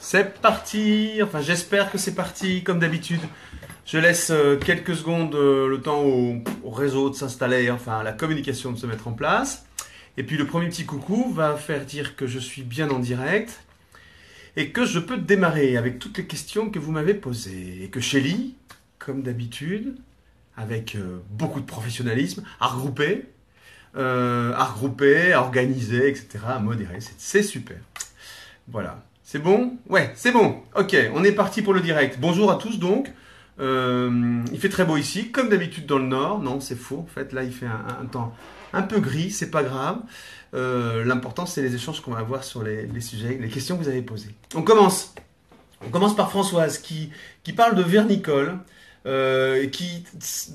C'est parti, enfin j'espère que c'est parti comme d'habitude. Je laisse quelques secondes le temps au réseau de s'installer, enfin à la communication de se mettre en place. Et puis le premier petit coucou va faire dire que je suis bien en direct et que je peux démarrer avec toutes les questions que vous m'avez posées. Et que Shelly, comme d'habitude, avec beaucoup de professionnalisme, a regroupé, à organiser, etc., à modérer. C'est super. Voilà. C'est bon? Ouais, c'est bon. Ok, on est parti pour le direct. Bonjour à tous donc. Il fait très beau ici, comme d'habitude dans le nord. Non, c'est faux. En fait, là, il fait un temps un peu gris, c'est pas grave. L'important, c'est les échanges qu'on va avoir sur les sujets, les questions que vous avez posées. On commence. On commence par Françoise qui parle de vernicole. Et qui,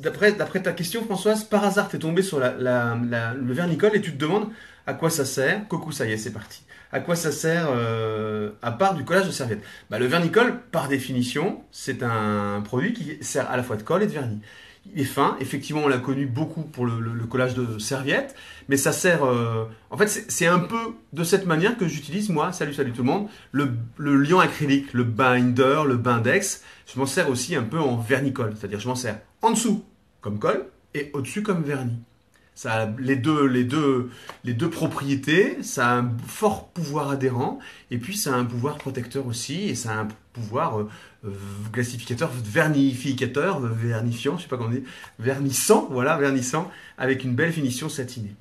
d'après ta question, Françoise, par hasard, t'es tombé sur le vernicole et tu te demandes à quoi ça sert. Coucou, ça y est, c'est parti. À quoi ça sert à part du collage de serviettes? Le vernicole, par définition, c'est un produit qui sert à la fois de colle et de vernis. Il est fin, effectivement, on l'a connu beaucoup pour le collage de serviettes, mais ça sert... en fait, c'est un peu de cette manière que j'utilise, moi, salut tout le monde, le liant acrylique, le binder, le bindex. Je m'en sers aussi un peu en vernicole, c'est-à-dire je m'en sers en dessous comme colle et au-dessus comme vernis. Ça a les deux propriétés, ça a un fort pouvoir adhérent, et puis ça a un pouvoir protecteur aussi, et ça a un pouvoir glacificateur, vernificateur, vernifiant, je sais pas comment on dit, vernissant, voilà, vernissant, avec une belle finition satinée.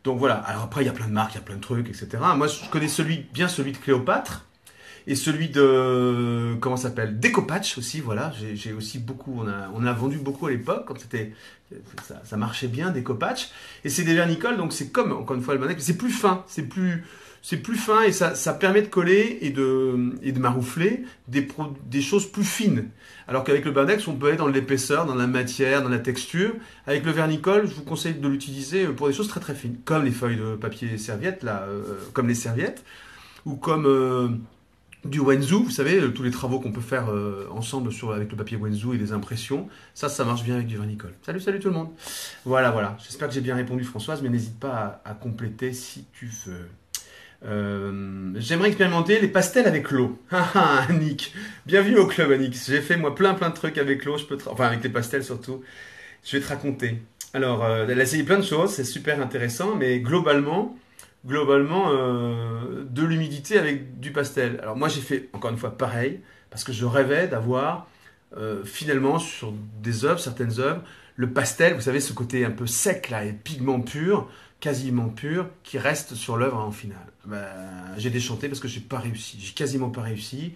Donc voilà, alors après il y a plein de marques, il y a plein de trucs, etc. Moi je connais celui de Cléopâtre, et celui de, comment ça s'appelle, Decopatch aussi, voilà, j'ai aussi beaucoup, on a vendu beaucoup à l'époque, quand ça marchait bien, Decopatch, et c'est des vernicoles, donc c'est comme, encore une fois, le bandex, c'est plus fin, c'est plus fin, et ça permet de coller et de maroufler des choses plus fines. Alors qu'avec le bandex, on peut aller dans l'épaisseur, dans la matière, dans la texture. Avec le vernicole, je vous conseille de l'utiliser pour des choses très très fines, comme les feuilles de papier serviette, là, comme les serviettes, ou comme... du Wenzu, vous savez, tous les travaux qu'on peut faire ensemble avec le papier Wenzu et les impressions, ça marche bien avec du vernicole. Salut tout le monde. Voilà. J'espère que j'ai bien répondu, Françoise, mais n'hésite pas à compléter si tu veux. J'aimerais expérimenter les pastels avec l'eau. Annick, bienvenue au club, Annick. J'ai fait moi plein de trucs avec l'eau, enfin avec les pastels surtout. Je vais te raconter. Alors, elle a essayé plein de choses, c'est super intéressant, mais globalement, de l'humidité avec du pastel. Alors moi j'ai fait encore une fois pareil, parce que je rêvais d'avoir finalement sur des œuvres, certaines œuvres, le pastel, vous savez ce côté un peu sec là, et pigment pur, quasiment pur, qui reste sur l'œuvre en finale. J'ai déchanté parce que j'ai quasiment pas réussi.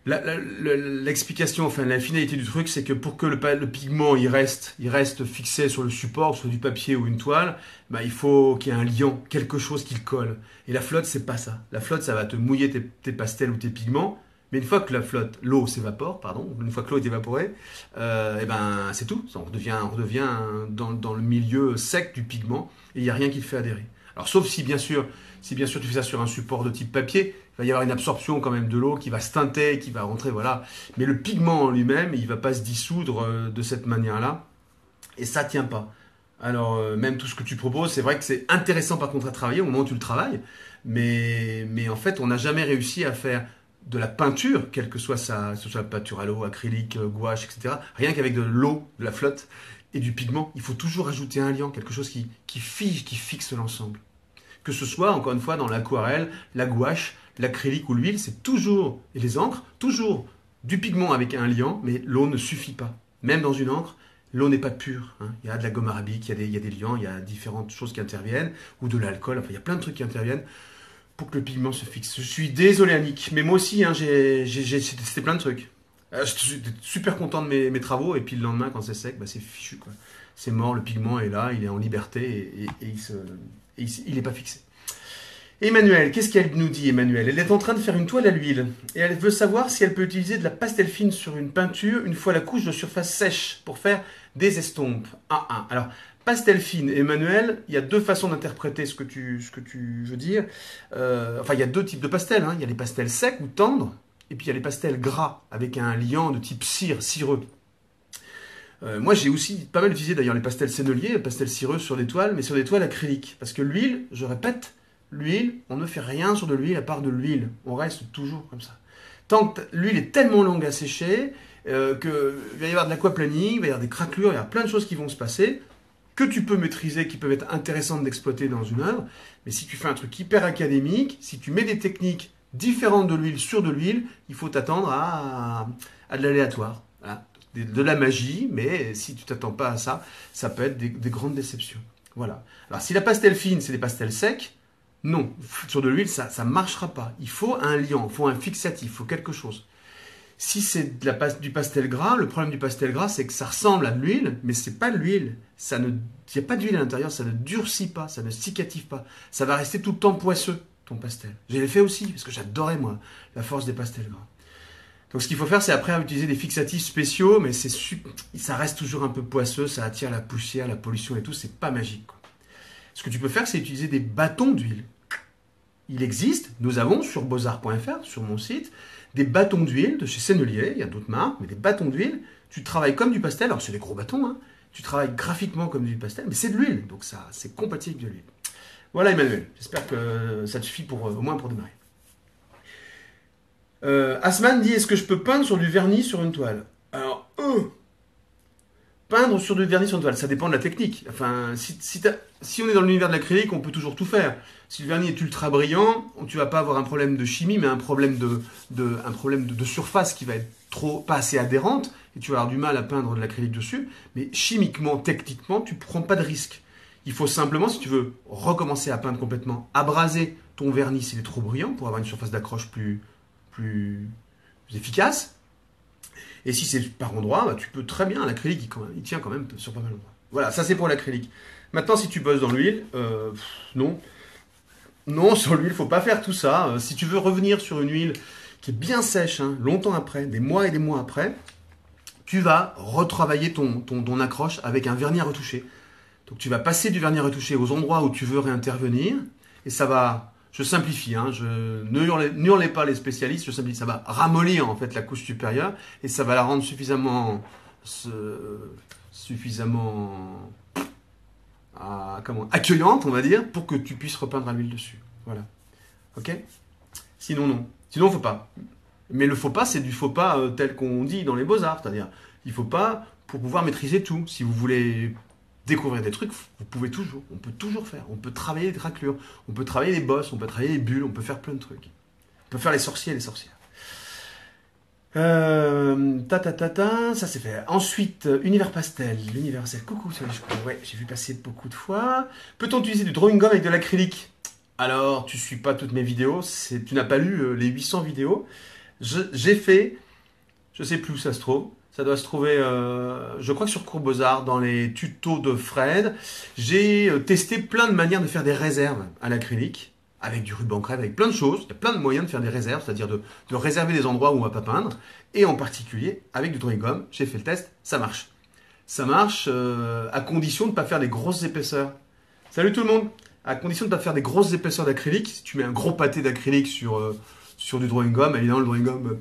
L'explication, enfin la finalité du truc, c'est que pour que le pigment il reste fixé sur le support, sur du papier ou une toile, il faut qu'il y ait un liant, quelque chose qui le colle. Et la flotte, c'est pas ça. La flotte, ça va te mouiller tes pastels ou tes pigments, mais une fois que l'eau s'évapore, une fois que l'eau est évaporée, c'est tout. On redevient dans le milieu sec du pigment et il n'y a rien qui le fait adhérer. Alors sauf si bien sûr tu fais ça sur un support de type papier, il va y avoir une absorption quand même de l'eau qui va se teinter, qui va rentrer, voilà. Mais le pigment en lui-même, il ne va pas se dissoudre de cette manière-là. Et ça ne tient pas. Alors, même tout ce que tu proposes, c'est vrai que c'est intéressant par contre à travailler au moment où tu le travailles. Mais en fait, on n'a jamais réussi à faire de la peinture, quelle que soit la peinture à l'eau, acrylique, gouache, etc. Rien qu'avec de l'eau, de la flotte et du pigment, il faut toujours ajouter un liant, quelque chose qui fige, qui fixe l'ensemble. Que ce soit, encore une fois, dans l'aquarelle, la gouache, l'acrylique ou l'huile, c'est toujours, et les encres, toujours du pigment avec un liant, mais l'eau ne suffit pas. Même dans une encre, l'eau n'est pas pure. Il y a de la gomme arabique, il y a des liants, il y a différentes choses qui interviennent, ou de l'alcool, enfin il y a plein de trucs qui interviennent pour que le pigment se fixe. Je suis désolé, Annick, mais moi aussi, j'ai testé plein de trucs. Je suis super content de mes travaux, et puis le lendemain, quand c'est sec, c'est fichu, quoi. C'est mort, le pigment est là, il est en liberté, et il n'est pas fixé. Emmanuel, qu'est-ce qu'elle nous dit, Emmanuel? Elle est en train de faire une toile à l'huile et elle veut savoir si elle peut utiliser de la pastel fine sur une peinture une fois la couche de surface sèche pour faire des estompes. Alors, pastel fine, Emmanuel, il y a deux façons d'interpréter ce que tu veux dire. Il y a deux types de pastels. Il y a les pastels secs ou tendres et puis il y a les pastels gras avec un liant de type cireux. Moi, j'ai aussi pas mal utilisé d'ailleurs les pastels senneliers, les pastels cireux sur des toiles, mais sur des toiles acryliques. Parce que l'huile, je répète, l'huile, on ne fait rien sur de l'huile à part de l'huile. On reste toujours comme ça. Tant que l'huile est tellement longue à sécher, qu'il va y avoir de l'aquaplaning, il va y avoir des craquelures, il y a plein de choses qui vont se passer, que tu peux maîtriser, qui peuvent être intéressantes d'exploiter dans une œuvre. Mais si tu fais un truc hyper académique, si tu mets des techniques différentes de l'huile sur de l'huile, il faut t'attendre à de l'aléatoire. Voilà. De la magie, mais si tu t'attends pas à ça, ça peut être des grandes déceptions. Voilà. Alors si la pastel fine, c'est des pastels secs, non. Sur de l'huile, ça ne marchera pas. Il faut un liant, il faut un fixatif, il faut quelque chose. Si c'est du pastel gras, le problème du pastel gras, c'est que ça ressemble à de l'huile, mais c'est pas de l'huile. Il n'y a pas d'huile à l'intérieur, ça ne durcit pas, ça ne cicative pas. Ça va rester tout le temps poisseux, ton pastel. J'ai fait aussi, parce que j'adorais, moi, la force des pastels gras. Donc ce qu'il faut faire, c'est après utiliser des fixatifs spéciaux, mais ça reste toujours un peu poisseux, ça attire la poussière, la pollution et tout, c'est pas magique, quoi. Ce que tu peux faire, c'est utiliser des bâtons d'huile. Il existe, nous avons sur beauxarts.fr, sur mon site, des bâtons d'huile de chez Sennelier, il y a d'autres marques, mais des bâtons d'huile, tu travailles comme du pastel, alors c'est des gros bâtons, hein, tu travailles graphiquement comme du pastel, mais c'est de l'huile, donc ça, c'est compatible avec de l'huile. Voilà Emmanuel, j'espère que ça te suffit au moins pour démarrer. Asman dit, est-ce que je peux peindre sur du vernis sur une toile? Alors, peindre sur du vernis sur une toile, ça dépend de la technique. Enfin, si on est dans l'univers de l'acrylique, on peut toujours tout faire. Si le vernis est ultra brillant, tu vas pas avoir un problème de chimie, mais un problème de surface qui va être pas assez adhérente, et tu vas avoir du mal à peindre de l'acrylique dessus. Mais chimiquement, techniquement, tu prends pas de risque. Il faut simplement, si tu veux recommencer à peindre complètement, abraser ton vernis s'il est trop brillant, pour avoir une surface d'accroche plus efficace. Et si c'est par endroit, bah, tu peux très bien, l'acrylique il tient quand même sur pas mal d'endroits. Voilà, ça c'est pour l'acrylique. Maintenant, si tu bosses dans l'huile, non. Non, sur l'huile, il ne faut pas faire tout ça. Si tu veux revenir sur une huile qui est bien sèche, hein, longtemps après, des mois et des mois après, tu vas retravailler ton accroche avec un vernis à retoucher. Donc tu vas passer du vernis à retoucher aux endroits où tu veux réintervenir, et ça va... Je simplifie, hein, ne hurlez pas les spécialistes, je simplifie, ça va ramollir en fait la couche supérieure et ça va la rendre suffisamment accueillante, on va dire, pour que tu puisses repeindre à l'huile dessus. Voilà. Ok? Sinon, non. Sinon, faut pas. Mais le faux pas, c'est du faux pas tel qu'on dit dans les beaux-arts, c'est-à-dire, il faut pas pour pouvoir maîtriser tout. Si vous voulez découvrir des trucs, vous pouvez toujours, on peut toujours faire. On peut travailler les craquelures, on peut travailler les bosses, on peut travailler les bulles, on peut faire plein de trucs. On peut faire les sorciers et les sorcières. Ça c'est fait. Ensuite, Univers Pastel. L'Univers Pastel, coucou, salut, ouais, j'ai vu passer beaucoup de fois. Peut-on utiliser du drawing gum avec de l'acrylique? Alors, tu suis pas toutes mes vidéos, tu n'as pas lu les 800 vidéos. J'ai fait, je sais plus où ça se trouve. Ça doit se trouver, je crois que sur Cours Beaux-Arts, dans les tutos de Fred, j'ai testé plein de manières de faire des réserves à l'acrylique, avec du ruban crève, avec plein de choses. Il y a plein de moyens de faire des réserves, c'est-à-dire de réserver des endroits où on ne va pas peindre, et en particulier avec du drawing gum. J'ai fait le test, ça marche. Ça marche à condition de ne pas faire des grosses épaisseurs. Salut tout le monde! À condition de ne pas faire des grosses épaisseurs d'acrylique. Si tu mets un gros pâté d'acrylique sur du drawing gum, évidemment le drawing gum...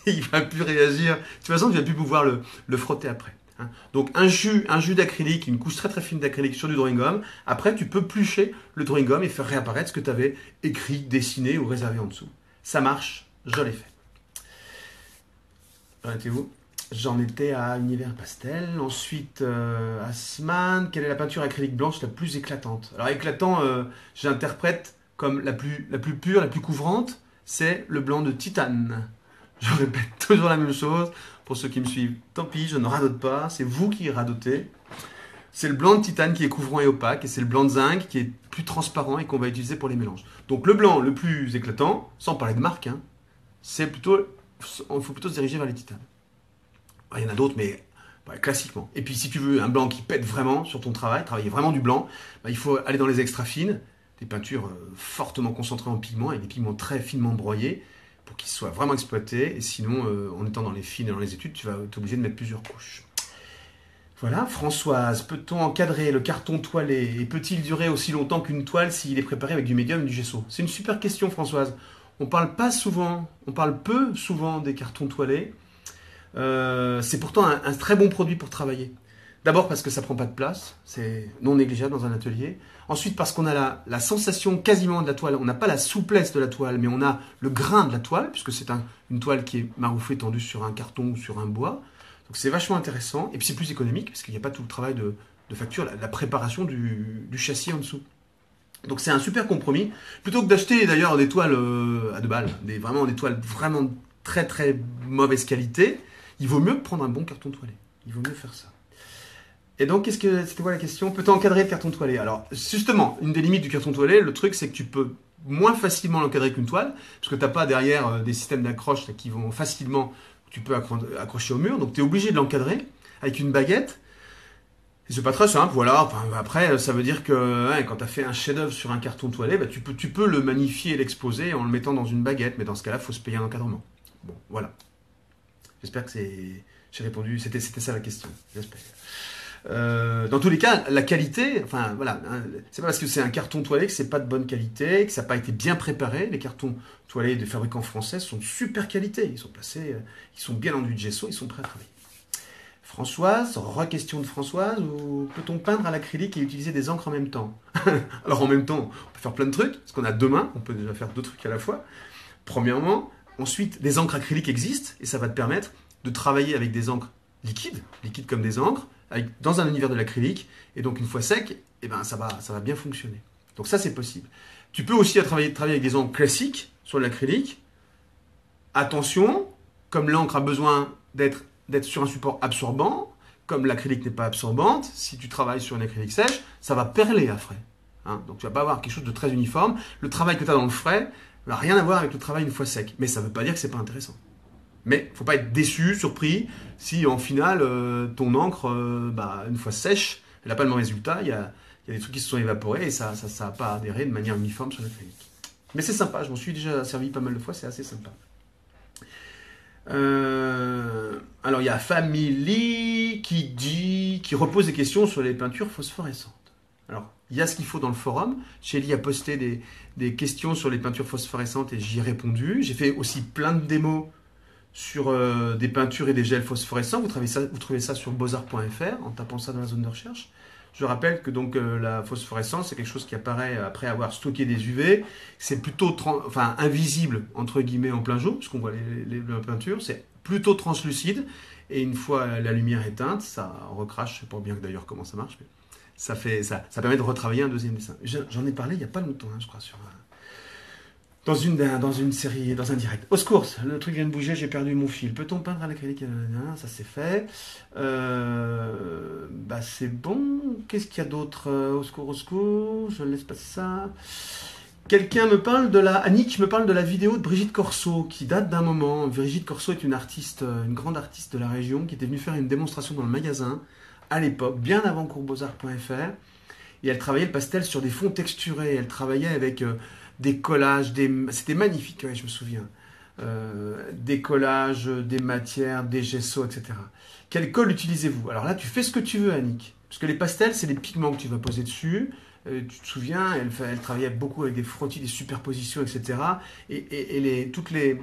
il ne va plus réagir. De toute façon, tu ne vas plus pouvoir le frotter après. Hein. Donc, un jus d'acrylique, une couche très très fine d'acrylique sur du drawing gum. Après, tu peux plucher le drawing gum et faire réapparaître ce que tu avais écrit, dessiné ou réservé en dessous. Ça marche, je l'ai fait. J'en étais où? J'en étais à Univers Pastel. Ensuite, Asman, quelle est la peinture acrylique blanche la plus éclatante? Alors, éclatant, j'interprète comme la plus pure, la plus couvrante, c'est le blanc de titane. Je répète toujours la même chose. Pour ceux qui me suivent, tant pis, je ne radote pas. C'est vous qui radotez. C'est le blanc de titane qui est couvrant et opaque. Et c'est le blanc de zinc qui est plus transparent et qu'on va utiliser pour les mélanges. Donc le blanc le plus éclatant, sans parler de marque, hein, c'est plutôt... Il faut plutôt se diriger vers les titanes. Il y en a d'autres, mais classiquement. Et puis si tu veux un blanc qui pète vraiment sur ton travail, travailler vraiment du blanc, il faut aller dans les extra fines, des peintures fortement concentrées en pigments, et des pigments très finement broyés, pour qu'ils soient vraiment exploités, et sinon, en étant dans les fines et dans les études, tu vas être obligé de mettre plusieurs couches. Voilà, Françoise, peut-on encadrer le carton toilé, et peut-il durer aussi longtemps qu'une toile s'il est préparé avec du médium et du gesso? C'est une super question, Françoise. On parle peu souvent des cartons toilés. C'est pourtant un très bon produit pour travailler. D'abord parce que ça prend pas de place, c'est non négligeable dans un atelier. Ensuite parce qu'on a la sensation quasiment de la toile, on n'a pas la souplesse de la toile, mais on a le grain de la toile, puisque c'est une toile qui est marouflée, tendue sur un carton ou sur un bois. Donc c'est vachement intéressant, et puis c'est plus économique, parce qu'il n'y a pas tout le travail de facture, la préparation du châssis en dessous. Donc c'est un super compromis, plutôt que d'acheter d'ailleurs des toiles à 2 balles, vraiment des toiles vraiment très très mauvaise qualité, il vaut mieux prendre un bon carton toilé, il vaut mieux faire ça. Et donc, c'était quoi la question? Peut-on encadrer le carton toilé? Alors, justement, une des limites du carton toilé, le truc, c'est que tu peux moins facilement l'encadrer qu'une toile, parce que tu n'as pas derrière des systèmes d'accroche qui vont facilement, tu peux accrocher au mur, donc tu es obligé de l'encadrer avec une baguette. Et c'est pas très simple, voilà. Enfin, après, ça veut dire que quand tu as fait un chef-d'œuvre sur un carton toilé, bah, tu peux le magnifier et l'exposer en le mettant dans une baguette, mais dans ce cas-là, il faut se payer un encadrement. Bon, voilà. J'espère que j'ai répondu, c'était ça la question, j'espère. Dans tous les cas, la qualité, enfin voilà, hein, c'est pas parce que c'est un carton toilé que c'est pas de bonne qualité, que ça n'a pas été bien préparé. Les cartons toilés des fabricants français sont de super qualité. Ils sont placés, ils sont bien enduits de gesso, ils sont prêts à travailler. Françoise, re-question de Françoise, ou peut-on peindre à l'acrylique et utiliser des encres en même temps? Alors en même temps, on peut faire plein de trucs, parce qu'on a 2 mains, on peut déjà faire 2 trucs à la fois. Premièrement, ensuite, des encres acryliques existent, et ça va te permettre de travailler avec des encres liquides comme des encres, dans un univers de l'acrylique, et donc une fois sec, eh ben, ça va bien fonctionner. Donc ça, c'est possible. Tu peux aussi travailler avec des encres classiques sur l'acrylique. Attention, comme l'encre a besoin d'être sur un support absorbant, comme l'acrylique n'est pas absorbante, si tu travailles sur une acrylique sèche, ça va perler après. Hein, donc tu vas pas avoir quelque chose de très uniforme. Le travail que tu as dans le frais n'a rien à voir avec le travail une fois sec. Mais ça ne veut pas dire que c'est pas intéressant. Mais il ne faut pas être déçu, surpris, si en finale, ton encre, une fois sèche, elle n'a pas le même résultat, il y a des trucs qui se sont évaporés et ça n'a pas adhéré de manière uniforme sur l'acrylique. Mais c'est sympa, je m'en suis déjà servi pas mal de fois, c'est assez sympa. Alors il y a Family qui repose des questions sur les peintures phosphorescentes. Alors, il y a ce qu'il faut dans le forum. Shelly a posté des questions sur les peintures phosphorescentes et j'y ai répondu. J'ai fait aussi plein de démos sur des peintures et des gels phosphorescents. Vous trouvez ça sur beaux-arts.fr en tapant ça dans la zone de recherche. Je rappelle que donc la phosphorescence, c'est quelque chose qui apparaît après avoir stocké des UV. C'est plutôt invisible, entre guillemets, en plein jour, puisqu'on voit les peintures. C'est plutôt translucide. Et une fois la lumière éteinte, ça recrache. Je ne sais pas bien d'ailleurs comment ça marche, mais ça permet de retravailler un deuxième dessin. J'en ai parlé il n'y a pas longtemps, je crois, dans une série, dans un direct. Au secours, le truc vient de bouger, j'ai perdu mon fil. Peut-on peindre à l'acrylique? Ça c'est fait. C'est bon. Qu'est-ce qu'il y a d'autre? Au secours, je laisse passer ça. Quelqu'un me parle Annick me parle de la vidéo de Brigitte Corso, qui date d'un moment. Brigitte Corso est une grande artiste de la région, qui était venue faire une démonstration dans le magasin, à l'époque, bien avant coursbeaux-arts.fr. Et elle travaillait le pastel sur des fonds texturés. Elle travaillait avec des collages, c'était magnifique, ouais, je me souviens. Des collages, des matières, des gessos, etc. Quelle colle utilisez-vous? Alors là, tu fais ce que tu veux, Annick. Parce que les pastels, c'est des pigments que tu vas poser dessus. Tu te souviens, elle travaillait beaucoup avec des frottis, des superpositions, etc. Et tous les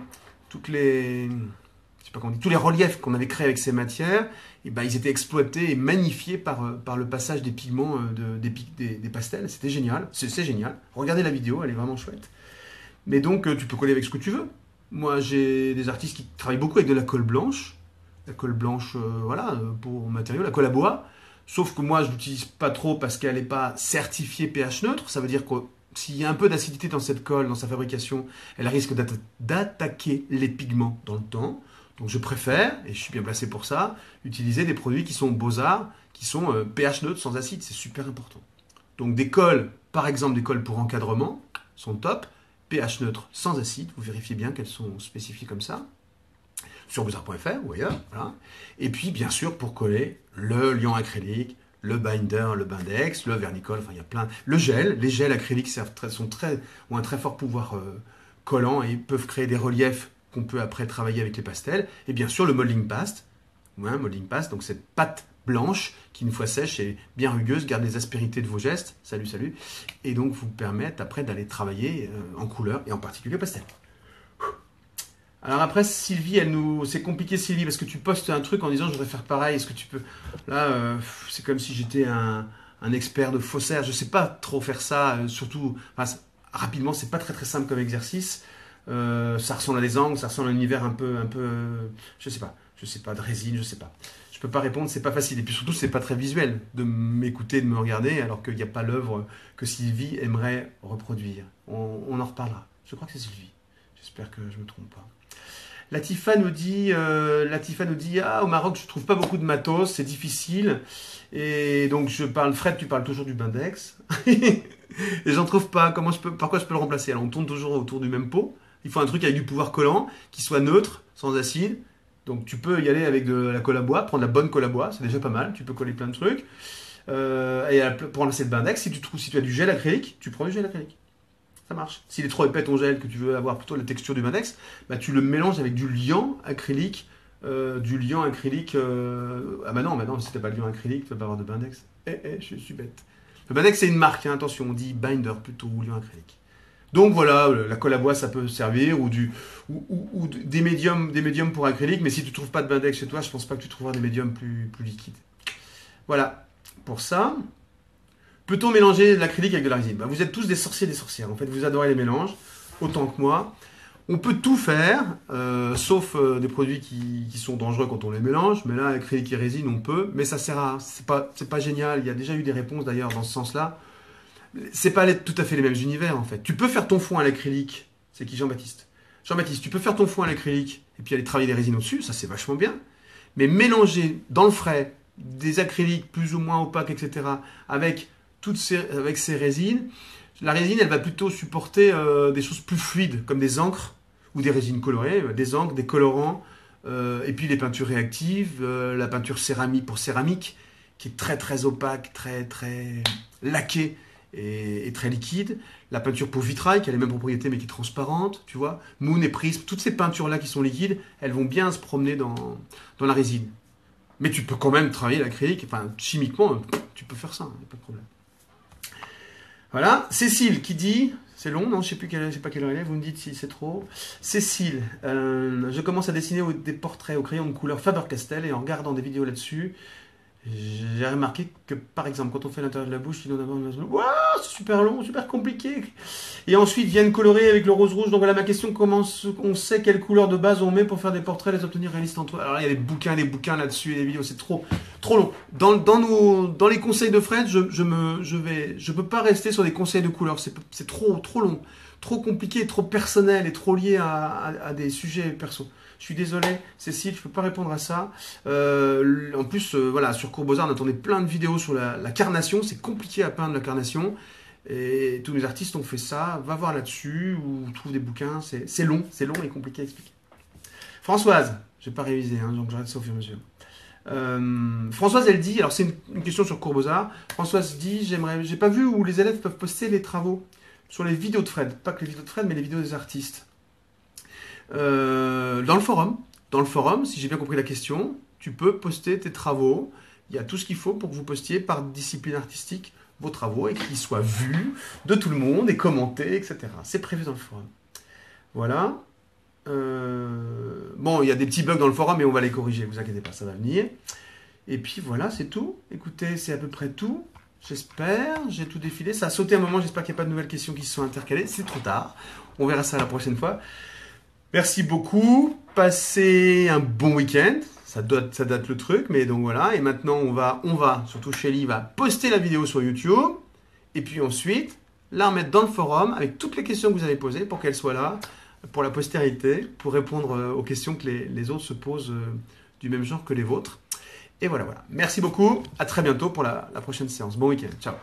reliefs qu'on avait créés avec ces matières, ils étaient exploités et magnifiés par le passage des pigments des pastels. C'était génial, c'est génial. Regardez la vidéo, elle est vraiment chouette. Mais donc, tu peux coller avec ce que tu veux. Moi, j'ai des artistes qui travaillent beaucoup avec de la colle blanche. La colle blanche, pour matériaux, la colle à bois. Sauf que moi, je ne l'utilise pas trop parce qu'elle n'est pas certifiée pH neutre. Ça veut dire que s'il y a un peu d'acidité dans cette colle, dans sa fabrication, elle risque d'attaquer les pigments dans le temps. Donc je préfère, et je suis bien placé pour ça, utiliser des produits qui sont Beaux-Arts, qui sont pH neutre sans acide. C'est super important. Donc des colles, par exemple des colles pour encadrement, sont top. pH neutre sans acide. Vous vérifiez bien qu'elles sont spécifiées comme ça. Sur beaux-arts.fr ou ailleurs. Voilà. Et puis, bien sûr, pour coller, le liant acrylique, le binder, le Bindex, le vernicole, enfin, il y a plein. Le gel, les gels acryliques ont un très fort pouvoir collant et peuvent créer des reliefs qu'on peut après travailler avec les pastels. Et bien sûr, le molding paste. Molding paste, donc cette pâte blanche qui, une fois sèche, est bien rugueuse, garde les aspérités de vos gestes. Salut. Et donc, vous permettent après d'aller travailler en couleur et en particulier pastel. Alors après, Sylvie, c'est compliqué Sylvie, parce que tu postes un truc en disant je voudrais faire pareil, est-ce que tu peux... Là, c'est comme si j'étais un expert de faussaire, je sais pas trop faire ça, surtout, enfin, rapidement, c'est pas très très simple comme exercice. Ça ressemble à des angles, ça ressemble à un univers je sais pas, de résine, je sais pas. Je peux pas répondre, c'est pas facile. Et puis surtout, c'est pas très visuel de m'écouter, de me regarder, alors qu'il n'y a pas l'œuvre que Sylvie aimerait reproduire. On en reparlera. Je crois que c'est Sylvie. J'espère que je me trompe pas. Latifa nous dit, ah, au Maroc, je trouve pas beaucoup de matos, c'est difficile. Et donc, Fred, tu parles toujours du Bindex. Et j'en trouve pas. Par quoi je peux le remplacer? Alors, on tourne toujours autour du même pot. Il faut un truc avec du pouvoir collant, qui soit neutre, sans acide. Donc, tu peux y aller avec de la colle à bois, prendre la bonne colle à bois, c'est déjà pas mal. Tu peux coller plein de trucs. Et pour remplacer le Bindex, si tu as du gel acrylique, tu prends du gel acrylique. Ça marche. S'il est trop épais ton gel, que tu veux avoir plutôt la texture du Bindex, bah, tu le mélanges avec du liant acrylique. Ah bah non, si t'as pas de liant acrylique, tu vas pas avoir de Bindex. Je suis bête. Le Bindex, c'est une marque, hein, attention, on dit binder plutôt, ou liant acrylique. Donc voilà, la colle à bois, ça peut servir, ou des médiums pour acrylique, mais si tu trouves pas de Bindex chez toi, je pense pas que tu trouveras des médiums plus liquides. Voilà, pour ça. Peut-on mélanger de l'acrylique avec de la résine? Bah, vous êtes tous des sorciers et des sorcières. En fait, vous adorez les mélanges, autant que moi. On peut tout faire, sauf des produits qui sont dangereux quand on les mélange. Mais là, acrylique et résine, on peut. Mais ça sert à... C'est pas génial. Il y a déjà eu des réponses, d'ailleurs, dans ce sens-là. C'est pas tout à fait les mêmes univers, en fait. Tu peux faire ton fond à l'acrylique. C'est qui, Jean-Baptiste? Jean-Baptiste, tu peux faire ton fond à l'acrylique et puis aller travailler des résines au-dessus. Ça, c'est vachement bien. Mais mélanger dans le frais des acryliques plus ou moins opaques, etc., avec ces résines, la résine, elle va plutôt supporter des choses plus fluides, comme des encres ou des résines colorées, des encres, des colorants, et puis les peintures réactives, la peinture céramique, qui est très très opaque, très très laquée et très liquide. La peinture pour vitrail, qui a les mêmes propriétés mais qui est transparente, tu vois. Moon et Prisme, toutes ces peintures-là qui sont liquides, elles vont bien se promener dans la résine. Mais tu peux quand même travailler l'acrylique, enfin chimiquement, tu peux faire ça, il n'y a pas de problème. Voilà, Cécile qui dit, c'est long, non, je sais pas quelle heure il est, vous me dites si c'est trop. Cécile, je commence à dessiner des portraits au crayon de couleur Faber-Castell et en regardant des vidéos là-dessus, j'ai remarqué que par exemple quand on fait l'intérieur de la bouche, il y en a waouh, c'est super long, super compliqué. Et ensuite viennent colorer avec le rose rouge. Donc voilà ma question, comment on sait quelle couleur de base on met pour faire des portraits, les obtenir réalistes entre eux. Alors il y a des bouquins là-dessus et des vidéos, c'est trop long. Dans les conseils de Fred, je peux pas rester sur des conseils de couleurs, c'est trop long, trop compliqué, trop personnel et trop lié à des sujets perso. Je suis désolé, Cécile, je ne peux pas répondre à ça. En plus, voilà, sur Courbozar, on attendait plein de vidéos sur la carnation. C'est compliqué à peindre la carnation. Et tous les artistes ont fait ça. Va voir là-dessus ou trouve des bouquins. C'est long et compliqué à expliquer. Françoise, je n'ai pas révisé, hein, donc j'arrête ça au fur et à mesure. Françoise, elle dit, alors c'est une question sur Courbozar. Françoise dit, j'ai pas vu où les élèves peuvent poster les travaux sur les vidéos de Fred. Pas que les vidéos de Fred, mais les vidéos des artistes. Dans le forum, si j'ai bien compris la question, tu peux poster tes travaux. Il y a tout ce qu'il faut pour que vous postiez par discipline artistique vos travaux et qu'ils soient vus de tout le monde et commentés, etc. C'est prévu dans le forum. Voilà. Bon, il y a des petits bugs dans le forum, mais on va les corriger, vous inquiétez pas, ça va venir. Et puis voilà, c'est tout. Écoutez, c'est à peu près tout. J'espère, j'ai tout défilé. Ça a sauté un moment, j'espère qu'il n'y a pas de nouvelles questions qui se sont intercalées. C'est trop tard. On verra ça la prochaine fois. Merci beaucoup, passez un bon week-end, ça date le truc, mais donc voilà, et maintenant on va, surtout Shelly va poster la vidéo sur YouTube, et puis ensuite la remettre dans le forum avec toutes les questions que vous avez posées pour qu'elles soient là, pour la postérité, pour répondre aux questions que les autres se posent du même genre que les vôtres. Et voilà. Merci beaucoup, à très bientôt pour la prochaine séance. Bon week-end, ciao.